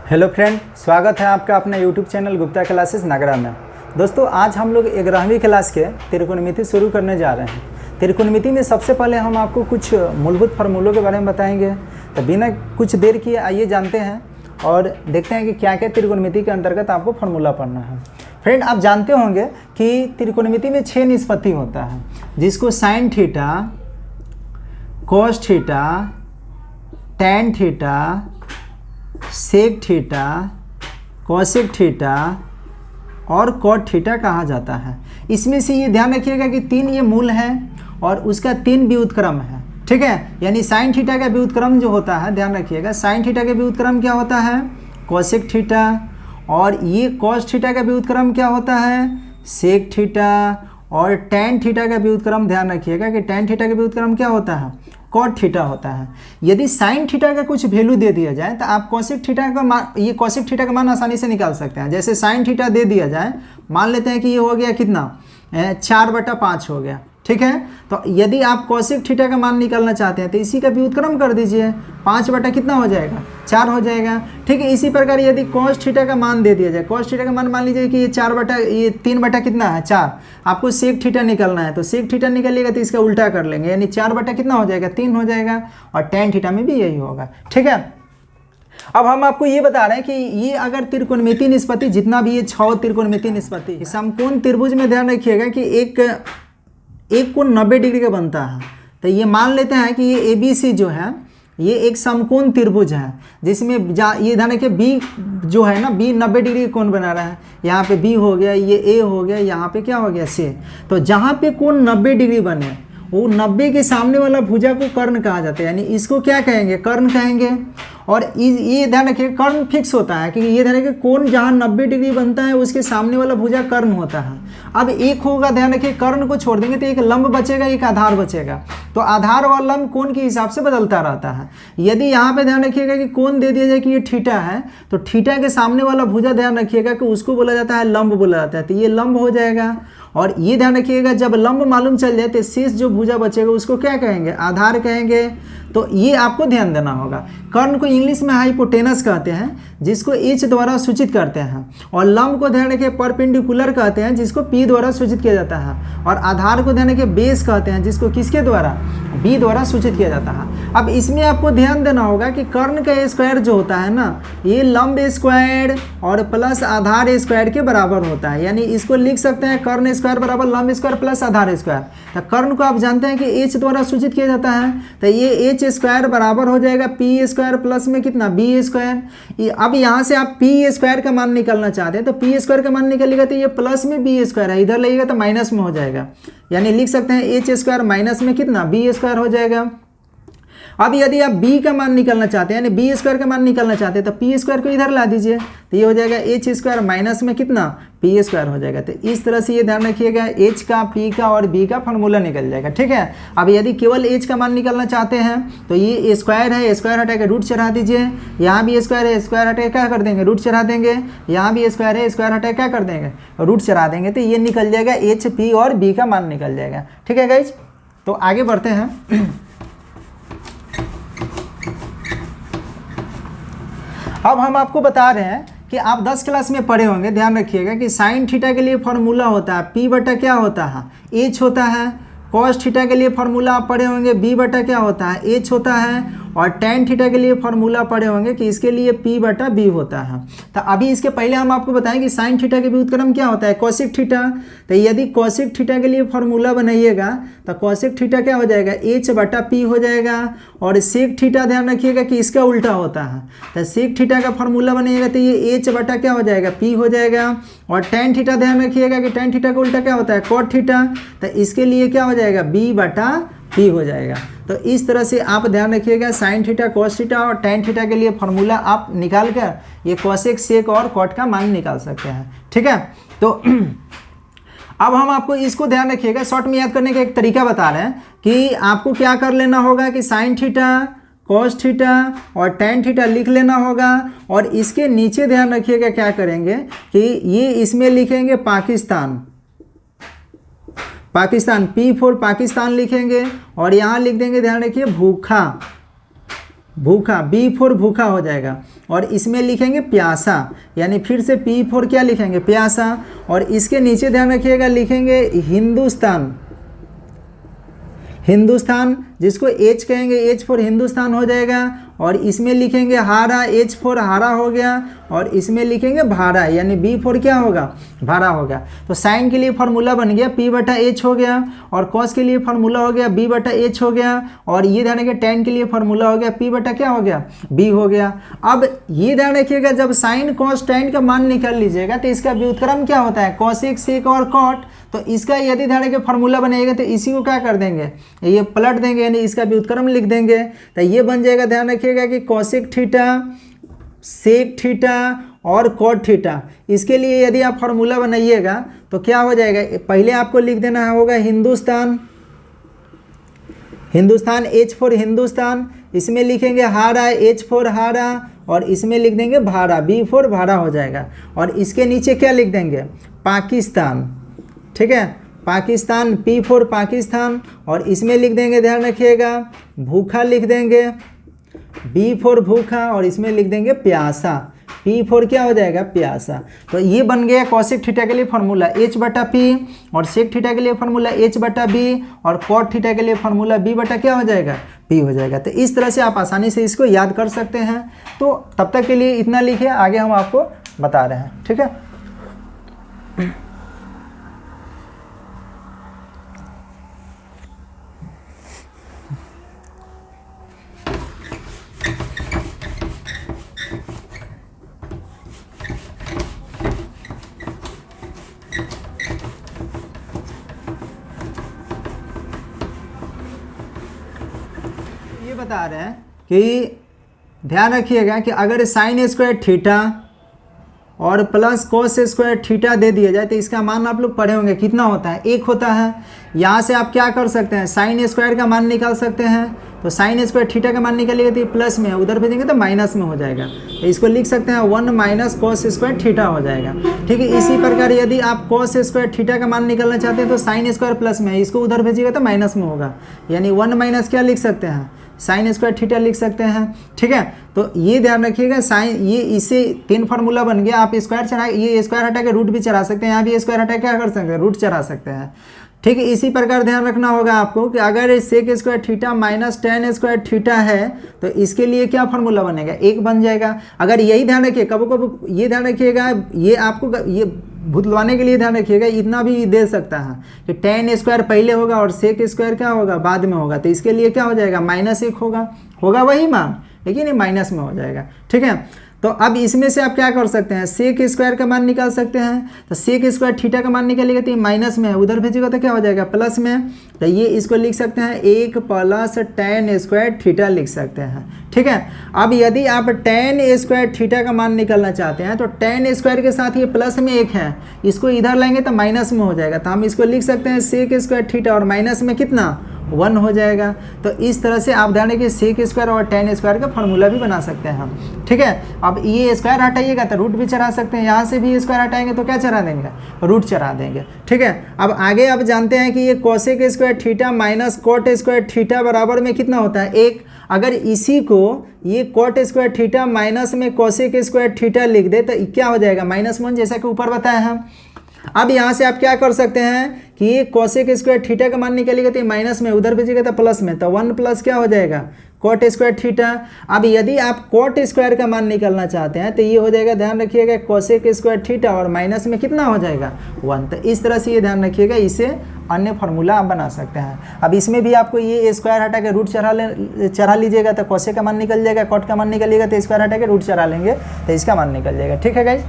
Hello friend, स्वागत है आपका अपना यूट्यूब चैनल गुप्ता क्लासेस नगरा में। दोस्तों, आज हम लोग 11वीं क्लास के त्रिकोणमिति शुरू करने जा रहे हैं। त्रिकोणमिति में सबसे पहले हम आपको कुछ मूलभूत फार्मूलों के बारे में बताएंगे। तो बिना कुछ देर किए आइए जानते हैं और देखते हैं कि क्या क्या त्रिकोणमिति के अंतर्गत आपको फार्मूला पढ़ना है। फ्रेंड, आप जानते होंगे कि त्रिकोणमिति में 6 निष्पत्ति होता है, जिसको sine theta, cos theta, tan theta, sec theta, cosec theta और कॉट थीटा कहा जाता है। इसमें से ये ध्यान रखिएगा कि 3 ये मूल है और उसका 3 व्युत्क्रम है। ठीक है, यानी साइन थीटा का व्युत्क्रम जो होता है, ध्यान रखिएगा, साइन थीटा का व्युत्क्रम क्या होता है? Cosec theta. और ये कॉस थीटा का व्युत्क्रम क्या होता है? Sec theta. और टैन थीटा का व्युत्क्रम ध्यान रखिएगा कि टैन थीटा का व्युत्क्रम क्या होता है? कॉट थीटा होता है। यदि साइन थीटा का कुछ वैल्यू दे दिया जाए तो आप कोसेक थीटा का मान, ये कोसेक थीटा का मान आसानी से निकाल सकते हैं। जैसे साइन थीटा दे दिया जाए, मान लेते हैं कि ये हो गया कितना, 4/5 हो गया। ठीक है, तो यदि आप कोसेक थीटा का मान निकालना चाहते हैं तो इसी का व्युत्क्रम कर दीजिए, 5 कितना हो जाएगा? 4 हो जाएगा। ठीक है, इसी प्रकार यदि कॉस थीटा का मान दे दिया जाए, कॉस थीटा का मान लीजिए कि ये 3 कितना है? 4। आपको सेक थीटा निकालना है तो सेक थीटा निकालिएगा तो इसका उल्टा कर लेंगे, यानी 4 कितना हो जाएगा? 3 हो जाएगा। और टैन थीटा में भी यही होगा। ठीक है, अब हम आपको ये बता रहे हैं कि ये अगर त्रिकोणमिति निष्पत्ति, जितना भी ये 6 त्रिकोणमिति निष्पत्ति, समकोण त्रिभुज में ध्यान रखिएगा कि एक कोण 90 डिग्री का बनता है। तो ये मान लेते हैं कि ये ABC जो है ये एक समकोण त्रिभुज है, जिसमें ये ध्यान रखिए B जो है ना, B 90 डिग्री का कोण बना रहा है। यहाँ पे B हो गया, ये A हो गया, यहाँ पे क्या हो गया? C। तो जहाँ पे कोण 90 डिग्री बने, वो 90 के सामने वाला भुजा को कर्ण कहा जाता है, यानी इसको क्या कहेंगे? कर्ण कहेंगे। और ये ध्यान रखिए, कर्ण फिक्स होता है क्योंकि ये ध्यान रखिए कोण जहाँ 90 डिग्री बनता है उसके सामने वाला भुजा कर्ण होता है। अब एक होगा, ध्यान रखिए, कर्ण को छोड़ देंगे तो एक लंब बचेगा, एक आधार बचेगा। तो आधार और लंब कोण के हिसाब से बदलता रहता है। यदि यहाँ पे ध्यान रखिएगा कि कोण दे दिया जाए कि ये थीटा है, तो थीटा के सामने वाला भुजा ध्यान रखिएगा कि उसको बोला जाता है लंब बोला जाता है, तो ये लंब हो जाएगा। और ये ध्यान रखिएगा, जब लंब मालूम चल जाए तो शेष जो भुजा बचेगा उसको क्या कहेंगे? आधार कहेंगे। तो ये आपको ध्यान देना होगा। कर्ण को इंग्लिश में हाइपोटेनस कहते हैं, जिसको H द्वारा सूचित करते हैं। और लंब को ध्यान रखिए परपेंडिकुलर कहते हैं, जिसको P द्वारा सूचित किया जाता है। और आधार को ध्यान रखिए बेस कहते हैं, जिसको किसके द्वारा? B द्वारा सूचित किया जाता है। अब इसमें आपको ध्यान देना होगा कि कर्ण का स्क्वायर जो होता है ना, ये लंब स्क्वायर और प्लस आधार स्क्वायर के बराबर होता है। यानी इसको लिख सकते हैं कर्ण स्क्वायर बराबर लंब स्क्वायर प्लस आधार स्क्वायर। तो कर्ण को आप जानते हैं कि H द्वारा सूचित किया जाता है, तो ये H स्क्वायर बराबर हो जाएगा P स्क्वायर प्लस में कितना? B square. अब यहाँ से आप P स्क्वायर का मान निकालना चाहते हैं तो P स्क्वायर का मान निकालिएगा तो ये प्लस में B स्क्वायर है, इधर लगेगा तो माइनस में हो जाएगा। यानी लिख सकते हैं H स्क्वायर माइनस में कितना? B स्क्वायर हो जाएगा। अब यदि आप B का मान निकालना चाहते हैं, यानी B स्क्वायर का मान निकालना चाहते हैं, तो P स्क्वायर को इधर ला दीजिए, तो ये हो जाएगा H स्क्वायर माइनस में कितना? P स्क्वायर हो जाएगा। तो इस तरह से ये ध्यान रखिएगा, H का, P का और B का फार्मूला निकल जाएगा। ठीक है, अब यदि केवल H का मान निकालना चाहते हैं तो ये स्क्वायर है, स्क्वायर हटा के रूट चढ़ा दीजिए। यहाँ भी स्क्वायर है, स्क्वायर हटा के क्या कर देंगे? रूट चढ़ा देंगे। यहाँ भी स्क्वायर है, स्क्वायर हटा के क्या कर देंगे? रूट चढ़ा देंगे। तो ये निकल जाएगा H, P और B का मान निकल जाएगा। ठीक है गाइज, तो आगे बढ़ते हैं। अब हम आपको बता रहे हैं कि आप 10 क्लास में पढ़े होंगे, ध्यान रखिएगा कि साइन थीटा के लिए फॉर्मूला होता है P बटा क्या होता है? H होता है। कॉस थीटा के लिए फॉर्मूला आप पढ़े होंगे B बटा क्या होता है? H होता है। और टैन थीटा के लिए फॉर्मूला पढ़े होंगे कि इसके लिए P बटा B होता है। तो अभी इसके पहले हम आपको बताएं कि साइन थीटा के व्युत्क्रम क्या होता है? Cosec theta. तो यदि कोसेक थीटा के लिए फॉर्मूला बनाइएगा तो कोसेक थीटा क्या हो जाएगा? H बटा P हो जाएगा। और सेक थीटा ध्यान रखिएगा कि इसका उल्टा होता है, तो सेक थीटा का फॉर्मूला बनाइएगा तो ये H बटा क्या हो जाएगा? P हो जाएगा। और टैन थीटा ध्यान रखिएगा कि टैन थीटा का उल्टा क्या होता है? Cot theta. तो इसके लिए क्या हो जाएगा? B बटा P हो जाएगा। तो इस तरह से आप ध्यान रखिएगा, साइन थीटा, कॉस थीटा और टैन थीटा के लिए फॉर्मूला आप निकाल कर ये कोसेक, सेक और कॉट का मान निकाल सकते हैं। ठीक है, तो अब हम आपको इसको ध्यान रखिएगा, शॉर्ट में याद करने का एक तरीका बता रहे हैं कि आपको क्या कर लेना होगा कि साइन थीटा, कॉस थीटा और टैन थीटा लिख लेना होगा। और इसके नीचे ध्यान रखिएगा क्या करेंगे कि ये इसमें लिखेंगे पाकिस्तान, P फॉर पाकिस्तान लिखेंगे। और यहाँ लिख देंगे, ध्यान रखिए, भूखा, भूखा, बी फॉर भूखा हो जाएगा। और इसमें लिखेंगे प्यासा, यानी फिर से पी फॉर क्या लिखेंगे, प्यासा। और इसके नीचे ध्यान रखिएगा लिखेंगे हिंदुस्तान, हिंदुस्तान जिसको एच कहेंगे, एच फॉर हिंदुस्तान हो जाएगा। और इसमें लिखेंगे हारा, एच फॉर हारा हो गया। और इसमें लिखेंगे भाड़ा, यानी बी फॉर क्या होगा, भाड़ा होगा। तो साइन के लिए फार्मूला बन गया पी बटा एच हो गया, और कॉस के लिए फार्मूला हो गया बी बटा एच हो गया। और ये ध्यान रखिए टेन के लिए फार्मूला हो गया पी बटा क्या हो गया, बी हो गया। अब ये ध्यान रखिएगा जब साइन कॉस टेन का मान निकाल लीजिएगा तो इसका व्युत्क्रम क्या होता है, कॉसेक सेक और कॉट। तो इसका यदि ध्यान रखिए फार्मूला बनाएगा तो इसी को क्या कर देंगे, ये पलट देंगे, यानी इसका व्युत्क्रम लिख देंगे। तो ये बन जाएगा, ध्यान रखिएगा कि कॉसेक थीटा, सेक थीटा और कॉट थीटा। इसके लिए यदि आप फार्मूला बनाइएगा तो क्या हो जाएगा, पहले आपको लिख देना होगा हिंदुस्तान, हिंदुस्तान एच फॉर हिंदुस्तान, इसमें लिखेंगे हारा, एच फॉर हारा, और इसमें लिख देंगे भाड़ा, बी फॉर भाड़ा हो जाएगा। और इसके नीचे क्या लिख देंगे, पाकिस्तान, ठीक है, पाकिस्तान, पी फॉर पाकिस्तान। और इसमें लिख देंगे, ध्यान रखिएगा, भूखा लिख देंगे, बी फॉर भूखा, और इसमें लिख देंगे प्यासा, पी फॉर क्या हो जाएगा, प्यासा। तो ये बन गया कॉसेक थीटा के लिए फार्मूला एच बटा पी, और सेक थीटा के लिए फार्मूला एच बटा बी, और कॉट थीटा के लिए फार्मूला बी बटा क्या हो जाएगा, पी हो जाएगा। तो इस तरह से आप आसानी से इसको याद कर सकते हैं। तो तब तक के लिए इतना लिखिए, आगे हम आपको बता रहे हैं, ठीक है। बता रहे हैं कि ध्यान रखिएगा कि अगर साइन स्क्वायर थीटा और प्लस कोस स्क्वायर थीटा दे दिया जाए तो इसका मान आप लोग पढ़े होंगे कितना होता है, 1 होता है। यहाँ से आप क्या कर सकते हैं, साइन स्क्वायर का मान निकाल सकते हैं। तो साइन स्क्वायर थीटा का मान निकालिएगा तो ये प्लस में है, उधर भेजेंगे तो माइनस में हो जाएगा। तो इसको लिख सकते हैं 1 माइनस कोस स्क्वायर थीटा हो जाएगा, ठीक है। इसी प्रकार यदि आप कोस स्क्वायर थीटा का मान निकालना चाहते हैं तो साइन स्क्वायर प्लस में है, इसको उधर भेजिएगा तो माइनस में होगा, यानी 1 माइनस क्या लिख सकते हैं, साइन स्क्वायर थीटा लिख सकते हैं, ठीक है। तो ये ध्यान रखिएगा, साइन ये इससे 3 फार्मूला बन गया। आप स्क्वायर चढ़ा, ये स्क्वायर हटा के रूट भी चढ़ा सकते हैं, यहाँ भी स्क्वायर हटा के क्या कर सकते हैं, रूट चढ़ा सकते हैं, ठीक है। इसी प्रकार ध्यान रखना होगा आपको कि अगर sec square theta minus tan square theta है तो इसके लिए क्या फार्मूला बनेगा, 1 बन जाएगा। अगर यही ध्यान रखिए, कब कब ये ध्यान रखिएगा, ये आपको ये भुतलवाने के लिए ध्यान रखिएगा, इतना भी दे सकता है कि टेन स्क्वायर पहले होगा और सेक स्क्वायर क्या होगा, बाद में होगा। तो इसके लिए क्या हो जाएगा, -1 होगा वही मान, लेकिन ये माइनस में हो जाएगा, ठीक है। तो अब इसमें से आप क्या कर सकते हैं, सेक स्क्वायर का मान निकाल सकते हैं। तो सेक स्क्वायर थीटा का मान निकालिएगा तो ये माइनस में है, उधर भेजिएगा तो क्या हो जाएगा, प्लस में। तो ये इसको लिख सकते हैं 1 प्लस टेन स्क्वायर थीटा लिख सकते हैं, ठीक है। अब यदि आप टेन स्क्वायर थीटा का मान निकालना चाहते हैं तो टेन स्क्वायर के साथ ये प्लस में 1 है, इसको इधर लाएंगे तो माइनस में हो जाएगा। तो हम इसको लिख सकते हैं सेक स्क्वायर थीटा और माइनस में कितना, 1 हो जाएगा। तो इस तरह से आप ध्यान रखिए सेक स्क्वायर और टेन स्क्वायर का फार्मूला भी बना सकते हैं हम, ठीक है। अब ये स्क्वायर हटाइएगा तो रूट भी चढ़ा सकते हैं, यहाँ से भी स्क्वायर हटाएंगे तो क्या चढ़ा देंगे, रूट चढ़ा देंगे, ठीक है। अब आगे आप जानते हैं कि ये cosec square theta minus cot square theta बराबर में कितना होता है, 1। अगर इसी को ये कोट स्क्वायर थीटा माइनस में कोसेक स्क्वायर थीटा लिख दे तो क्या हो जाएगा, -1, जैसा कि ऊपर बताया है। अब यहाँ से आप क्या कर सकते हैं कि ये कोसेक स्क्वायर थीटा का मान निकालिएगा तो माइनस में, उधर भेजिएगा तो प्लस में, तो 1 प्लस क्या हो जाएगा, कोट स्क्वायर थीटा। अब यदि आप कोट स्क्वायर का मान निकालना चाहते हैं तो ये हो जाएगा, ध्यान रखिएगा, कोसेक स्क्वायर थीटा और माइनस में कितना हो जाएगा, 1। तो इस तरह से ये ध्यान रखिएगा, इसे अन्य फार्मूला आप बना सकते हैं। अब इसमें भी आपको ये स्क्वायर हटा के रूट चढ़ा लीजिएगा तो कोसेक का मान निकल जाएगा, कोट का मान निकलिएगा तो स्क्वायर हटा के रूट चढ़ा लेंगे तो इसका मान निकल जाएगा, ठीक है गाइस।